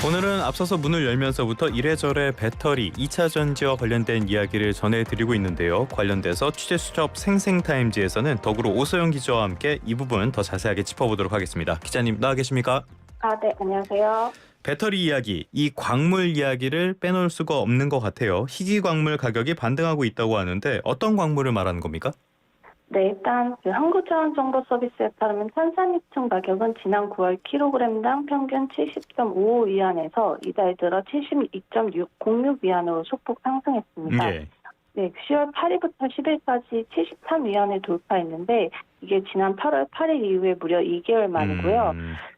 오늘은 앞서서 문을 열면서부터 이래저래 배터리, 2차 전지와 관련된 이야기를 전해드리고 있는데요. 관련돼서 취재수첩 생생타임즈에서는 더불어 오소영 기자와 함께 이 부분 더 자세하게 짚어보도록 하겠습니다. 기자님 나와 계십니까? 네, 안녕하세요. 배터리 이야기, 이 광물 이야기를 빼놓을 수가 없는 것 같아요. 희귀 광물 가격이 반등하고 있다고 하는데 어떤 광물을 말하는 겁니까? 네, 일단 한국자원정보서비스에 따르면 탄산리튬 가격은 지난 9월 킬로그램당 평균 70.55위안에서 이달 들어 72.606위안으로 소폭 상승했습니다. 예. 네, 10월 8일부터 10일까지 73위안을 돌파했는데 이게 지난 8월 8일 이후에 무려 2개월 만이고요.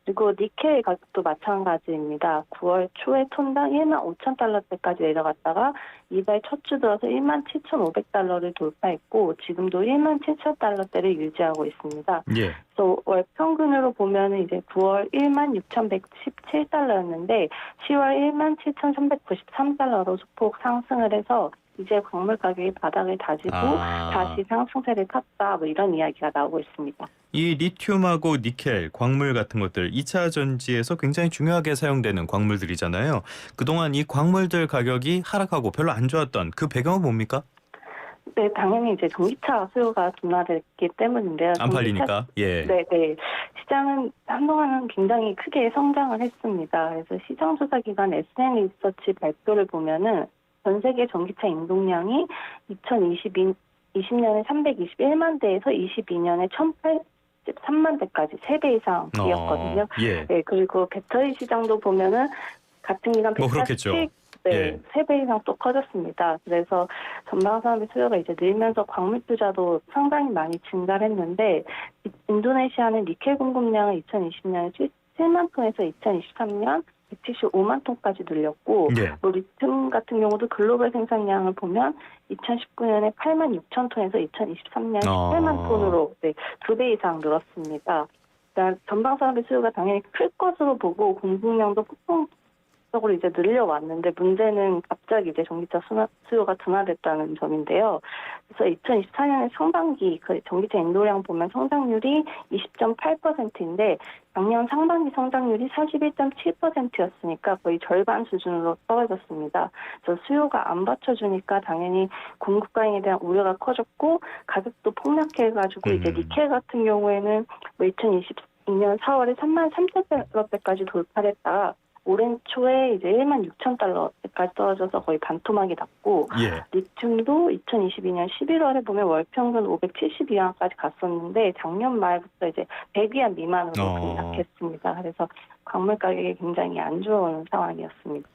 그리고 니켈 가격도 마찬가지입니다. 9월 초에 톤당 1만 5천 달러대까지 내려갔다가 이달 첫 주 들어서 1만 7,500달러를 돌파했고 지금도 1만 7천 달러대를 유지하고 있습니다. 예. 그래서 월 평균으로 보면은 이제 9월 1만 6,117달러였는데 10월 1만 7,393달러로 소폭 상승을 해서 이제 광물 가격이 바닥을 다지고 다시 상승세를 탔다 뭐 이런 이야기가 나오고 있습니다. 이 리튬하고 니켈, 광물 같은 것들 2차 전지에서 굉장히 중요하게 사용되는 광물들이잖아요. 그동안 이 광물들 가격이 하락하고 별로 안 좋았던 그 배경은 뭡니까? 네, 당연히 이제 전기차 수요가 둔화됐기 때문인데요. 안 팔리니까. 예. 네. 시장은 한동안은 굉장히 크게 성장을 했습니다. 그래서 시장 조사 기관 SN 리서치 발표를 보면은 전 세계 전기차 인동량이 2020년에 321만 대에서 22년에 1,083만 대까지 3배 이상 뛰었거든요. 예. 네, 그리고 배터리 시장도 보면은 같은 기간 그렇겠죠. 네, 3배 이상 또 커졌습니다. 그래서 전방 산업의 수요가 이제 늘면서 광물 투자도 상당히 많이 증가를 했는데 인도네시아는 니켈 공급량을 2020년에 7만 톤에서 2023년 175만 ton까지 늘렸고 예. 리튬 같은 경우도 글로벌 생산량을 보면 2019년에 8만 6천 톤에서 2023년 18만 톤으로 2배 이상 늘었습니다. 그러니까 전방 산업의 수요가 당연히 클 것으로 보고 공급량도 폭풍적으로 이제 늘려왔는데 문제는 갑자기 이제 전기차 수요가 둔화됐다는 점인데요. 그래서 2024년에 상반기 그 전기차 인도량 보면 성장률이 20.8%인데 작년 상반기 성장률이 41.7%였으니까 거의 절반 수준으로 떨어졌습니다. 그래서 수요가 안 받쳐주니까 당연히 공급 과잉에 대한 우려가 커졌고 가격도 폭락해가지고 이제 니켈 같은 경우에는 2022년 4월에 3만 3,000달러대까지 돌파했다가 올해 초에 이제 1만 6천 달러까지 떨어져서 거의 반토막이 났고 리튬도 2022년 11월에 보면 월 평균 572위안까지 갔었는데 작년 말부터 이제 100위안 미만으로 급락했습니다. 그래서 광물 가격이 굉장히 안 좋은 상황이었습니다.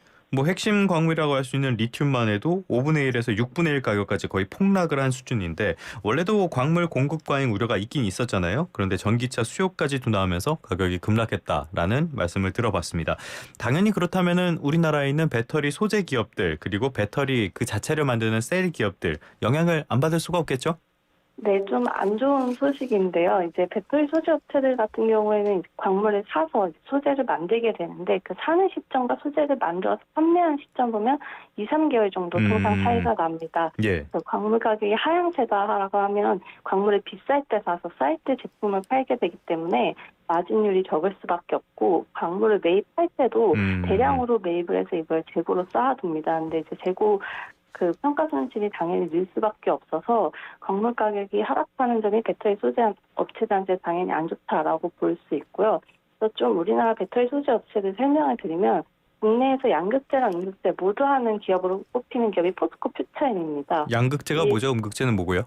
핵심 광물이라고 할 수 있는 리튬만 해도 5분의 1에서 6분의 1 가격까지 거의 폭락을 한 수준인데 원래도 광물 공급 과잉 우려가 있긴 있었잖아요. 그런데 전기차 수요까지 둔화하면서 가격이 급락했다라는 말씀을 들어봤습니다. 당연히 그렇다면은 우리나라에 있는 배터리 소재 기업들 그리고 배터리 그 자체를 만드는 셀 기업들 영향을 안 받을 수가 없겠죠? 네, 좀 안 좋은 소식인데요. 이제 배터리 소재 업체들 같은 경우에는 광물을 사서 소재를 만들게 되는데 그 사는 시점과 소재를 만들어서 판매하는 시점 보면 2, 3개월 정도 통상 차이가 납니다. 그래서 광물 가격이 하향세다라고 하면 광물을 비쌀 때 사서 쌀 때 제품을 팔게 되기 때문에 마진율이 적을 수밖에 없고 광물을 매입할 때도 대량으로 매입을 해서 이걸 재고로 쌓아둡니다. 근데 이제 재고 그 평가 손실이 당연히 늘 수밖에 없어서 광물 가격이 하락하는 점이 배터리 소재 업체들한테 당연히 안 좋다라고 볼 수 있고요. 그래서 좀 우리나라 배터리 소재 업체들 설명을 드리면 국내에서 양극재랑 음극재 모두 하는 기업으로 꼽히는 기업이 포스코 퓨처엠입니다. 양극재가 뭐죠? 음극재는 뭐고요?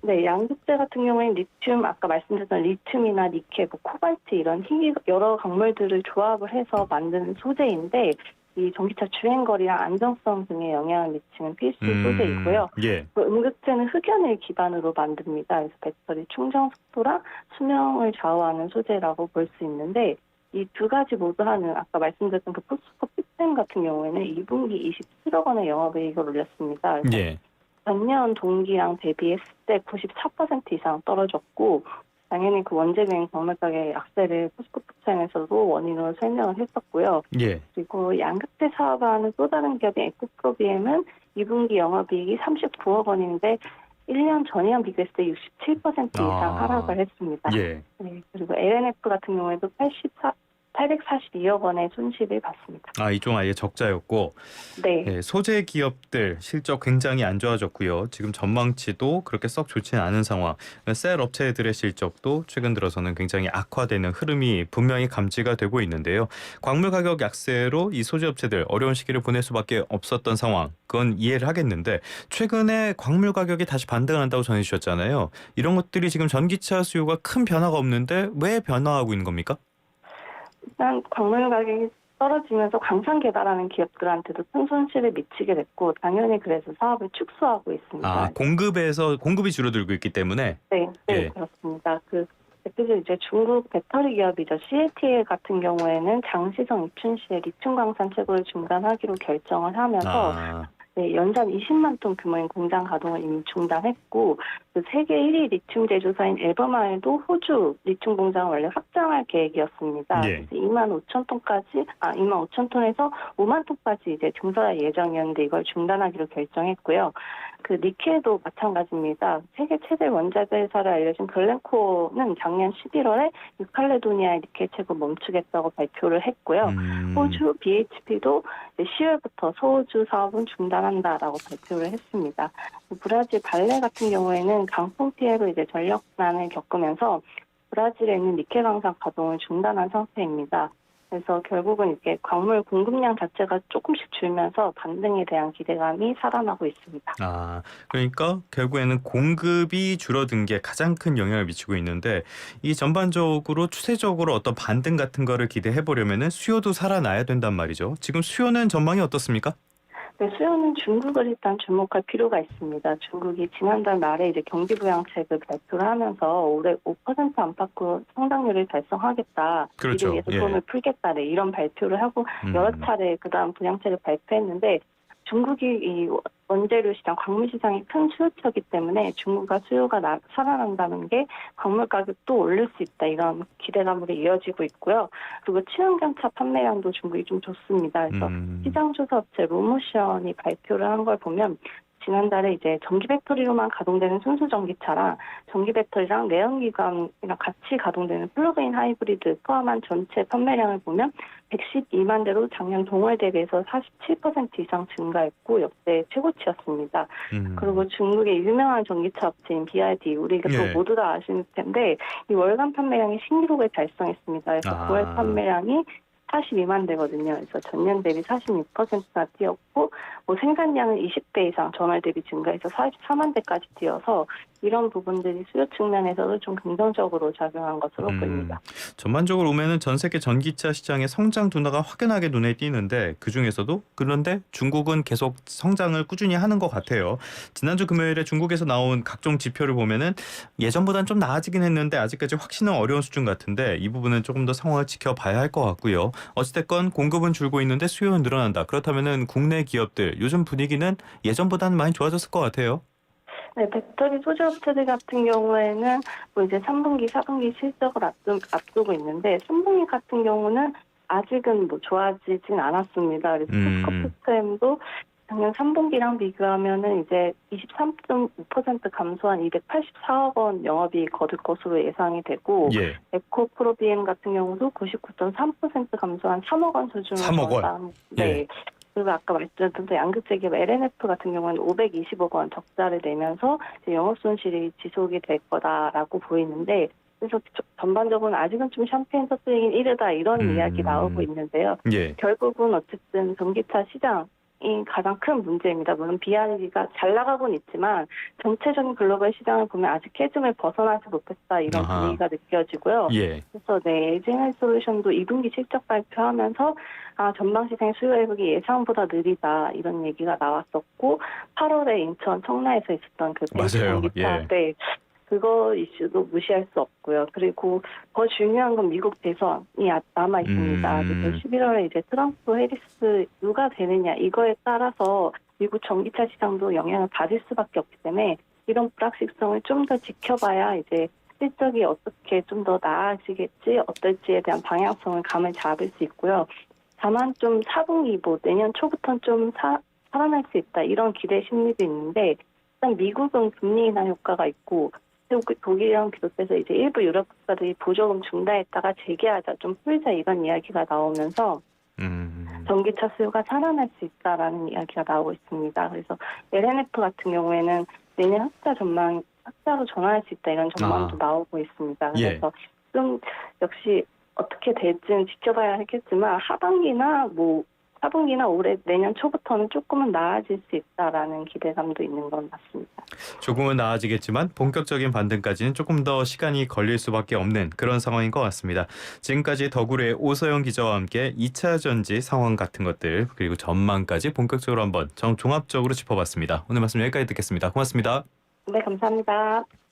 네, 양극재 같은 경우에는 리튬, 아까 말씀드렸던 리튬이나 니켈, 코발트 이런 희귀 여러 광물들을 조합을 해서 만드는 소재인데 이 전기차 주행거리랑 안정성 등에 영향을 미치는 필수 소재이고요. 음극재는 흑연을 기반으로 만듭니다. 그래서 배터리 충전 속도랑 수명을 좌우하는 소재라고 볼 수 있는데 이 두 가지 모두 하는 아까 말씀드렸던 그 포스코 퓨처엠 같은 경우에는 2분기 27억 원의 영업이익을 올렸습니다. 전년 동기랑 대비했을 때 94% 이상 떨어졌고 당연히 그 원재료인 광물 가격의 악세를 포스코 퓨처엠에서도 원인으로 설명을 했었고요. 그리고 양극재 사업하는 또 다른 기업인 에코프로비엠은 2분기 영업이익이 39억 원인데 1년 전이랑 비교했을 때 67% 이상 하락을 했습니다. 그리고 LNF 같은 경우에도 842억 원의 손실을 봤습니다. 이종 아예 적자였고 네. 네, 소재 기업들 실적 굉장히 안 좋아졌고요. 지금 전망치도 그렇게 썩 좋지는 않은 상황. 셀 업체들의 실적도 최근 들어서는 굉장히 악화되는 흐름이 분명히 감지가 되고 있는데요. 광물 가격 약세로 이 소재 업체들 어려운 시기를 보낼 수밖에 없었던 상황. 그건 이해를 하겠는데 최근에 광물 가격이 다시 반등한다고 전해주셨잖아요. 이런 것들이 지금 전기차 수요가 큰 변화가 없는데 왜 변화하고 있는 겁니까? 일단 광물 가격이 떨어지면서 광산 개발하는 기업들한테도 큰 손실을 미치게 됐고 당연히 그래서 사업을 축소하고 있습니다. 공급이 줄어들고 있기 때문에 네, 네, 예. 그렇습니다. 대표적으로 이제 중국 배터리 기업이죠. CATL 같은 경우에는 장시성 이춘 시에 리튬 광산 채굴을 중단하기로 결정을 하면서 아, 네, 연산 20만 톤 규모의 공장 가동을 이미 중단했고 그 세계 1위 리튬 제조사인 엘버마일도 호주 리튬 공장을 원래 확장할 계획이었습니다. 예. 그래서 2만 5천 톤에서 5만 톤까지 이제 증설할 예정이었는데 이걸 중단하기로 결정했고요. 그 니켈도 마찬가지입니다. 세계 최대 원자재 회사를 알려진 글렌코어는 작년 11월에 뉴칼레도니아의 니켈 채굴 멈추겠다고 발표를 했고요. 호주 BHP도 10월부터 소호주 사업은 중단한다라고 발표를 했습니다. 브라질 발레 같은 경우에는 강풍 피해로 이제 전력난을 겪으면서 브라질에 있는 니켈 광산 가동을 중단한 상태입니다. 그래서 결국은 이렇게 광물 공급량 자체가 조금씩 줄면서 반등에 대한 기대감이 살아나고 있습니다. 그러니까 결국에는 공급이 줄어든 게 가장 큰 영향을 미치고 있는데 이 전반적으로 추세적으로 어떤 반등 같은 거를 기대해 보려면은 수요도 살아나야 된단 말이죠. 지금 수요는 전망이 어떻습니까? 네, 수요는 중국을 일단 주목할 필요가 있습니다. 중국이 지난달 말에 이제 경기 부양책을 발표를 하면서 올해 5% 안팎으로 성장률을 달성하겠다. 이를 그렇죠. 위해서 예. 돈을 풀겠다. 네, 이런 발표를 하고 여러 차례 그다음 부양책을 발표했는데 중국이 이 원재료 시장, 광물 시장이 큰 수요처이기 때문에 중국과 수요가 살아난다는 게 광물 가격도 오를 수 있다. 이런 기대감으로 이어지고 있고요. 그리고 친환경차 판매량도 중국이 좀 좋습니다. 그래서 시장 조사 업체 로모션이 발표를 한 걸 보면 지난달에 이제 전기 배터리로만 가동되는 순수 전기차랑 전기 배터리랑 내연기관이랑 같이 가동되는 플러그인 하이브리드 포함한 전체 판매량을 보면 112만 대로 작년 동월 대비해서 47% 이상 증가했고 역대 최고치였습니다. 그리고 중국의 유명한 전기차 업체인 BYD 우리가 또 예. 모두 다 아실 텐데 이 월간 판매량이 신기록을 달성했습니다. 그래서 9월 판매량이 42만 대거든요. 그래서 전년 대비 46%나 뛰었고 생산량은 20배 이상 전월 대비 증가해서 44만 대까지 뛰어서 이런 부분들이 수요 측면에서도 좀 긍정적으로 작용한 것으로 보입니다. 전반적으로 보면은 전 세계 전기차 시장의 성장 둔화가 확연하게 눈에 띄는데 그중에서도 그런데 중국은 계속 성장을 꾸준히 하는 것 같아요. 지난주 금요일에 중국에서 나온 각종 지표를 보면은 예전보다는 좀 나아지긴 했는데 아직까지 확신은 어려운 수준 같은데 이 부분은 조금 더 상황을 지켜봐야 할 것 같고요. 어찌됐건 공급은 줄고 있는데 수요는 늘어난다. 그렇다면은 국내 기업들 요즘 분위기는 예전보다는 많이 좋아졌을 것 같아요. 네, 배터리 소재 업체들 같은 경우에는 이제 3분기, 4분기 실적을 앞두고 있는데 3분기 같은 경우는 아직은 좋아지진 않았습니다. 그래서 포스코피스엠도 작년 3분기랑 비교하면은 이제 23.5% 감소한 284억 원 영업이익 거둘 것으로 예상이 되고 예. 에코프로비엠 같은 경우도 99.3% 감소한 3억 원 수준으로 3억 원. 네. 예. 그리고 아까 말씀드렸던 양극재 기업 LNF 같은 경우는 520억 원 적자를 내면서 영업 손실이 지속이 될 거다라고 보이는데 그래서 전반적으로 아직은 좀 샴페인 터뜨리긴 이르다 이런 이야기 나오고 있는데요. 예. 결국은 어쨌든 전기차 시장이 가장 큰 문제입니다. 물론 BYD가 잘 나가고는 있지만 전체적인 글로벌 시장을 보면 아직 캐즘을 벗어나지 못했다 이런 분위기가 느껴지고요. 예. 그래서 LG에너지솔루션도 2분기 실적 발표하면서 전방 시장의 수요 회복이 예상보다 느리다 이런 얘기가 나왔었고 8월에 인천 청라에서 있었던 그 벤츠 맞아요. 전기차 예. 때 그거 이슈도 무시할 수 없고요. 그리고 더 중요한 건 미국 대선이 남아 있습니다. 그래서 11월에 이제 트럼프 해리스 누가 되느냐 이거에 따라서 미국 전기차 시장도 영향을 받을 수밖에 없기 때문에 이런 불확실성을 좀 더 지켜봐야 이제 실적이 어떻게 좀 더 나아지겠지 어떨지에 대한 방향성을 감을 잡을 수 있고요. 다만 좀 4분기 내년 초부터는 좀 살아날 수 있다 이런 기대 심리도 있는데 일단 미국은 금리 인하 효과가 있고 독일이랑 비롯해서 이제 일부 유럽 국가들이 보조금 중단했다가 재개하자, 좀 풀자 이런 이야기가 나오면서 전기차 수요가 살아날 수 있다라는 이야기가 나오고 있습니다. 그래서 LNF 같은 경우에는 내년 흑자로 전환할 수 있다 이런 전망도 나오고 있습니다. 그래서 좀 역시 어떻게 될지는 지켜봐야 하겠지만 하반기나 올해 내년 초부터는 조금은 나아질 수 있다라는 기대감도 있는 건 맞습니다. 조금은 나아지겠지만 본격적인 반등까지는 조금 더 시간이 걸릴 수밖에 없는 그런 상황인 것 같습니다. 지금까지 더구의 오서영 기자와 함께 2차 전지 상황 같은 것들 그리고 전망까지 본격적으로 한번 종합적으로 짚어봤습니다. 오늘 말씀 여기까지 듣겠습니다. 고맙습니다. 네, 감사합니다.